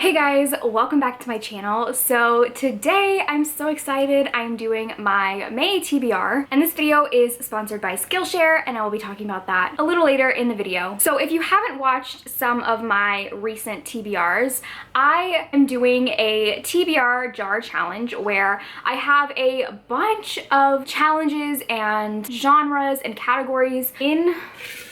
Hey guys, welcome back to my channel. So today I'm so excited. I'm doing my May TBR and this video is sponsored by Skillshare and I will be talking about that a little later in the video. So if you haven't watched some of my recent TBRs, I am doing a TBR jar challenge where I have a bunch of challenges and genres and categories in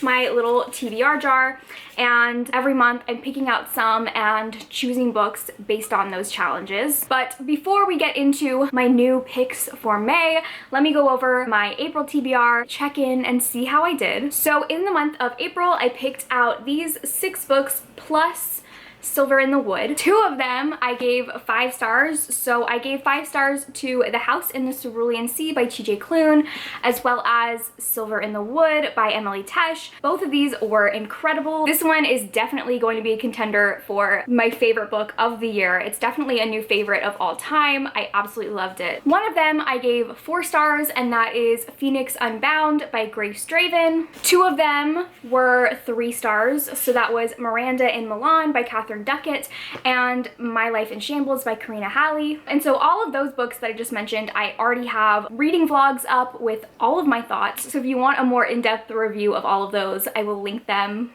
my little TBR jar, and every month I'm picking out some and choosing books based on those challenges. But before we get into my new picks for May, let me go over my April TBR, check in and see how I did. So in the month of April, I picked out these 6 books plus Silver in the Wood. 2 of them I gave 5 stars. So I gave 5 stars to The House in the Cerulean Sea by TJ Klune, as well as Silver in the Wood by Emily Tesh. Both of these were incredible. This one is definitely going to be a contender for my favorite book of the year. It's definitely a new favorite of all time. I absolutely loved it. One of them I gave 4 stars, and that is Phoenix Unbound by Grace Draven. 2 of them were 3 stars. So that was Miranda in Milan by Catherine Duckett and My Life in Shambles by Karina Halley. And so all of those books that I just mentioned, I already have reading vlogs up with all of my thoughts. So if you want a more in-depth review of all of those, I will link them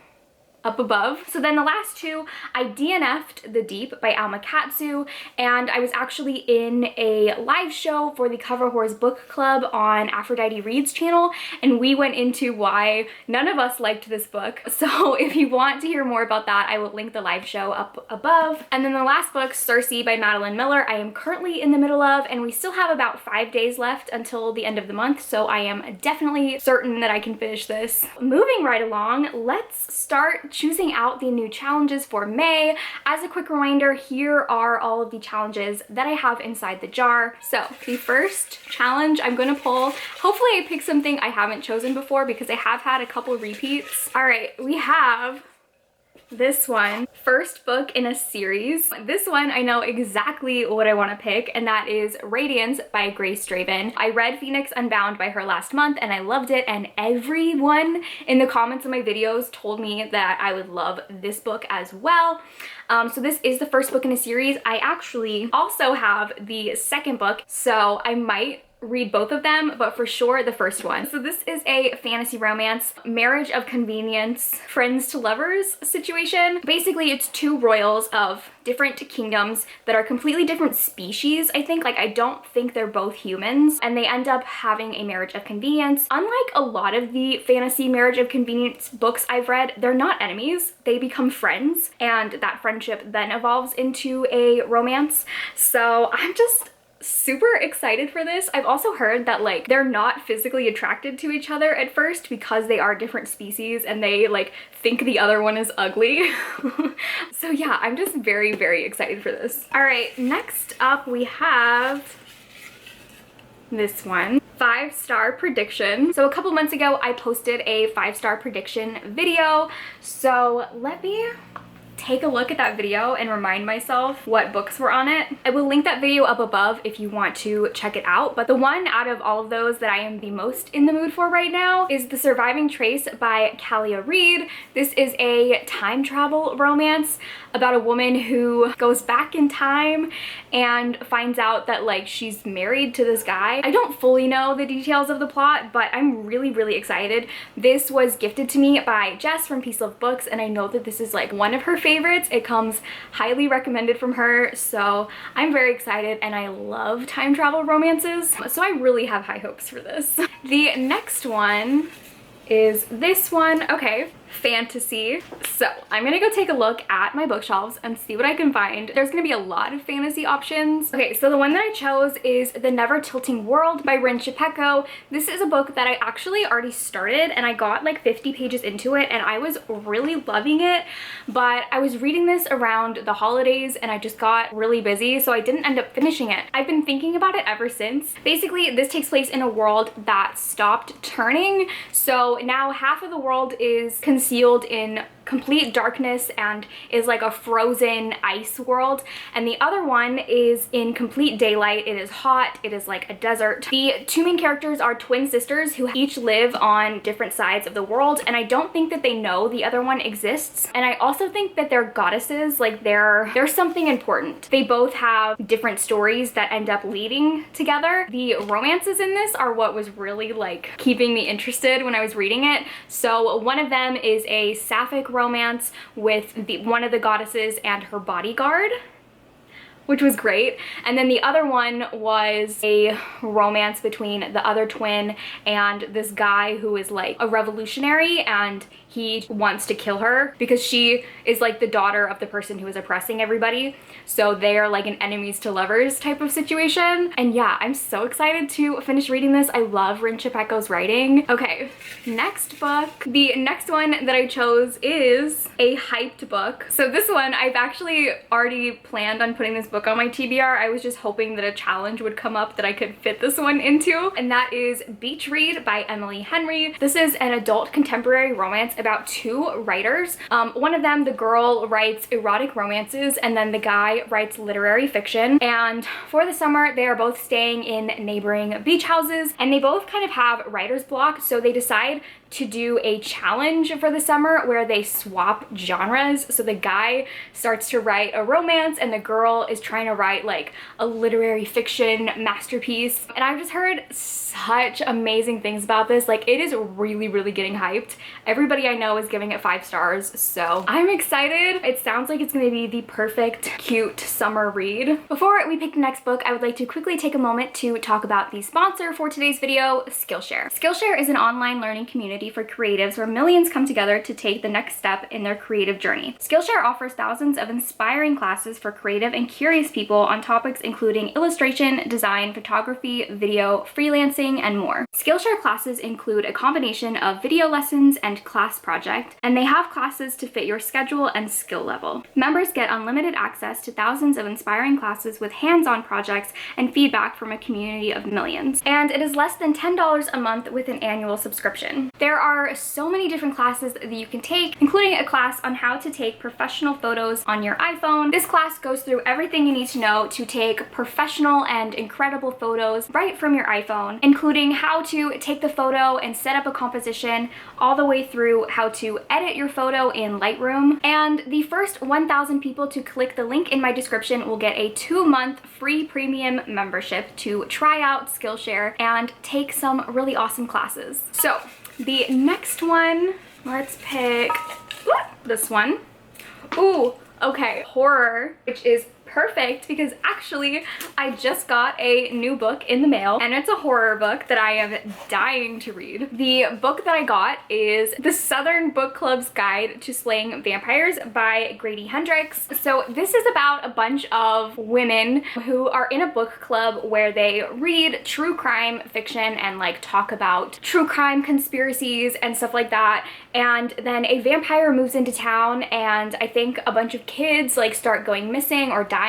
up above. So then the last 2, I DNF'd The Deep by Alma Katsu, and I was actually in a live show for the Cover Whores Book Club on SciFi Read's channel, and we went into why none of us liked this book. So if you want to hear more about that, I will link the live show up above. And then the last book, Circe by Madeline Miller, I am currently in the middle of, and we still have about 5 days left until the end of the month, so I am definitely certain that I can finish this. Moving right along, let's start choosing out the new challenges for May. As a quick reminder, here are all of the challenges that I have inside the jar. So the first challenge I'm going to pull, hopefully I pick something I haven't chosen before because I have had a couple repeats. All right, we have this one, first book in a series. This one I know exactly what I want to pick, and that is Radiance by Grace Draven. I read Phoenix Unbound by her last month and I loved it, and everyone in the comments of my videos told me that I would love this book as well. So this is the first book in a series. I actually also have the second book, so I might read both of them, but for sure the first one. So this is a fantasy romance, marriage of convenience, friends to lovers situation. Basically, it's 2 royals of different kingdoms that are completely different species, I think. Like, I don't think they're both humans, and they end up having a marriage of convenience. Unlike a lot of the fantasy marriage of convenience books I've read, they're not enemies. They become friends, and that friendship then evolves into a romance. So I'm just super excited for this. I've also heard that like they're not physically attracted to each other at first because they are different species and they like think the other one is ugly. So yeah, I'm just very, very excited for this. All right, next up we have this one, 5-star prediction. So a couple months ago I posted a 5-star prediction video. So let me take a look at that video and remind myself what books were on it. I will link that video up above if you want to check it out, but the one out of all of those that I am the most in the mood for right now is The Surviving Trace by SciFi Read. This is a time travel romance about a woman who goes back in time and finds out that like she's married to this guy. I don't fully know the details of the plot, but I'm really, really excited. This was gifted to me by Jess from Peace Love Books, and I know that this is like one of her favorites. It comes highly recommended from her, so I'm very excited, and I love time travel romances, so I really have high hopes for this. The next one is this one. Okay, fantasy. So I'm gonna go take a look at my bookshelves and see what I can find. There's gonna be a lot of fantasy options. Okay, so the one that I chose is The Never Tilting World by Rin Chipeko. This is a book that I actually already started, and I got like 50 pages into it and I was really loving it, but I was reading this around the holidays and I just got really busy, so I didn't end up finishing it. I've been thinking about it ever since. Basically, this takes place in a world that stopped turning, so now half of the world is concealed in complete darkness and is like a frozen ice world, and the other one is in complete daylight. It is hot, it is like a desert. The two main characters are twin sisters who each live on different sides of the world, and I don't think that they know the other one exists, and I also think that they're goddesses, like they're something important. They both have different stories that end up leading together. The romances in this are what was really like keeping me interested when I was reading it. So one of them is a sapphic romance with one of the goddesses and her bodyguard, which was great. And then the other one was a romance between the other twin and this guy who is like a revolutionary, and he wants to kill her because she is like the daughter of the person who is oppressing everybody. So they are like an enemies to lovers type of situation. And yeah, I'm so excited to finish reading this. I love Rin Chipeko's writing. Okay, next book. The next one that I chose is a hyped book. So this one, I've actually already planned on putting this book on my TBR. I was just hoping that a challenge would come up that I could fit this one into, and that is Beach Read by Emily Henry. This is an adult contemporary romance about two writers. One of them, the girl, writes erotic romances, and then the guy writes literary fiction. And for the summer, they are both staying in neighboring beach houses, and they both kind of have writer's block, so they decide to do a challenge for the summer where they swap genres. So the guy starts to write a romance and the girl is trying to write like a literary fiction masterpiece. And I've just heard such amazing things about this. Like, it is really, really getting hyped. Everybody I know is giving it 5 stars, so I'm excited. It sounds like it's gonna be the perfect, cute summer read. Before we pick the next book, I would like to quickly take a moment to talk about the sponsor for today's video, Skillshare. Skillshare is an online learning community for creatives where millions come together to take the next step in their creative journey. Skillshare offers thousands of inspiring classes for creative and curious people on topics including illustration, design, photography, video, freelancing, and more. Skillshare classes include a combination of video lessons and class project, and they have classes to fit your schedule and skill level. Members get unlimited access to thousands of inspiring classes with hands-on projects and feedback from a community of millions. And it is less than $10 a month with an annual subscription. There are so many different classes that you can take, including a class on how to take professional photos on your iPhone. This class goes through everything you need to know to take professional and incredible photos right from your iPhone, including how to take the photo and set up a composition, all the way through how to edit your photo in Lightroom. And the first 1,000 people to click the link in my description will get a 2-month free premium membership to try out Skillshare and take some really awesome classes. So the next one, let's pick this one. Ooh, okay, horror, which is perfect because actually I just got a new book in the mail, and it's a horror book that I am dying to read. The book that I got is The Southern Book Club's Guide to Slaying Vampires by Grady Hendrix. So this is about a bunch of women who are in a book club where they read true crime fiction and like talk about true crime conspiracies and stuff like that. And then a vampire moves into town, and I think a bunch of kids like start going missing or dying,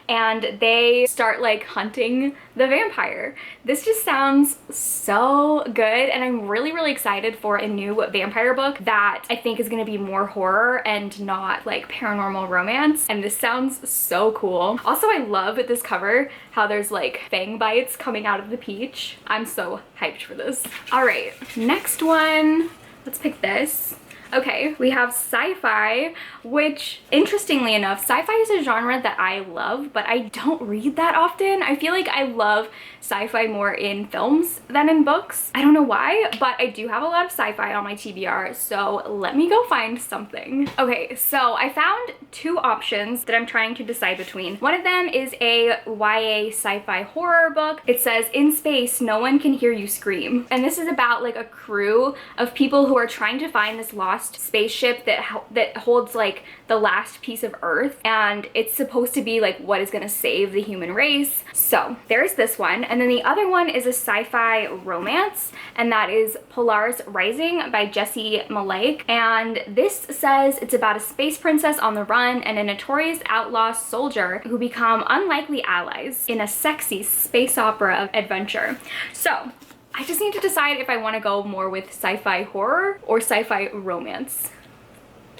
and they start like hunting the vampire. This just sounds so good, and I'm really, really excited for a new vampire book that I think is going to be more horror and not like paranormal romance, and this sounds so cool. Also, I love this cover, how there's like fang bites coming out of the peach. I'm so hyped for this. All right, next one. Let's pick this. Okay, we have sci-fi, which interestingly enough, sci-fi is a genre that I love, but I don't read that often. I feel like I love sci-fi more in films than in books. I don't know why, but I do have a lot of sci-fi on my TBR, so let me go find something. Okay, so I found 2 options that I'm trying to decide between. One of them is a YA sci-fi horror book. It says, "In space, no one can hear you scream." And this is about like a crew of people who are trying to find this lost spaceship that holds like the last piece of Earth, and it's supposed to be like what is gonna save the human race. So there's this one, and then the other one is a sci-fi romance, and that is Polaris Rising by Jessie Malek. And this says it's about a space princess on the run and a notorious outlaw soldier who become unlikely allies in a sexy space opera adventure. So I just need to decide if I want to go more with sci-fi horror or sci-fi romance.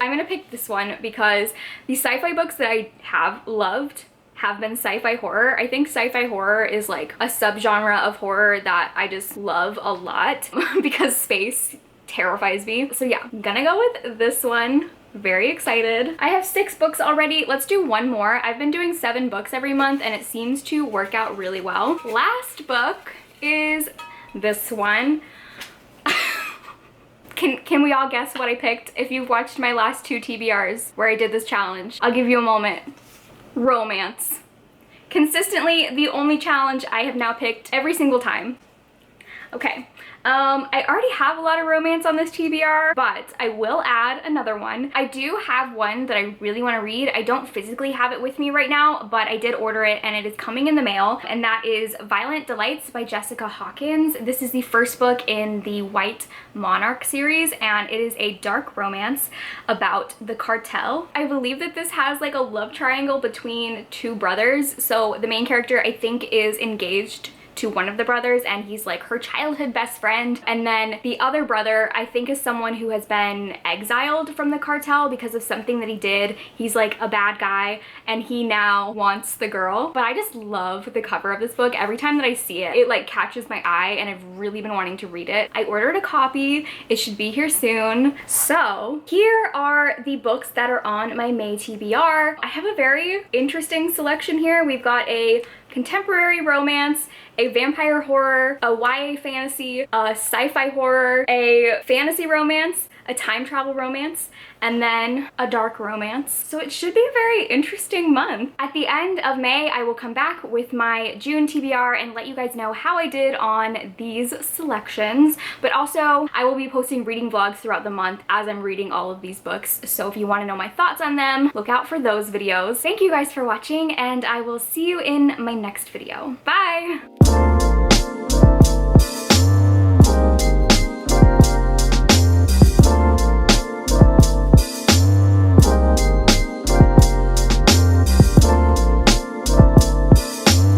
I'm gonna pick this one because the sci-fi books that I have loved have been sci-fi horror. I think sci-fi horror is like a subgenre of horror that I just love a lot because space terrifies me. So yeah, I'm gonna go with this one. Very excited. I have 6 books already. Let's do one more. I've been doing 7 books every month and it seems to work out really well. Last book is this one. Can we all guess what I picked? If you've watched my last 2 TBRs where I did this challenge, I'll give you a moment. Romance. Consistently the only challenge I have now picked every single time. Okay. I already have a lot of romance on this TBR, but I will add another one. I do have one that I really want to read. I don't physically have it with me right now, but I did order it and it is coming in the mail, and that is Violent Delights by Jessica Hawkins. This is the first book in the White Monarch series, and it is a dark romance about the cartel. I believe that this has like a love triangle between 2 brothers. So the main character, I think, is engaged to one of the brothers and he's like her childhood best friend, and then the other brother I think is someone who has been exiled from the cartel because of something that he did. He's like a bad guy and he now wants the girl. But I just love the cover of this book. Every time that I see it, it like catches my eye and I've really been wanting to read it. I ordered a copy. It should be here soon. So here are the books that are on my May TBR. I have a very interesting selection here. We've got a contemporary romance, a vampire horror, a YA fantasy, a sci-fi horror, a fantasy romance, a time travel romance, and then a dark romance. So it should be a very interesting month. At the end of May, I will come back with my June TBR and let you guys know how I did on these selections. But also, I will be posting reading vlogs throughout the month as I'm reading all of these books. So if you want to know my thoughts on them, look out for those videos. Thank you guys for watching, and I will see you in my next video. Bye!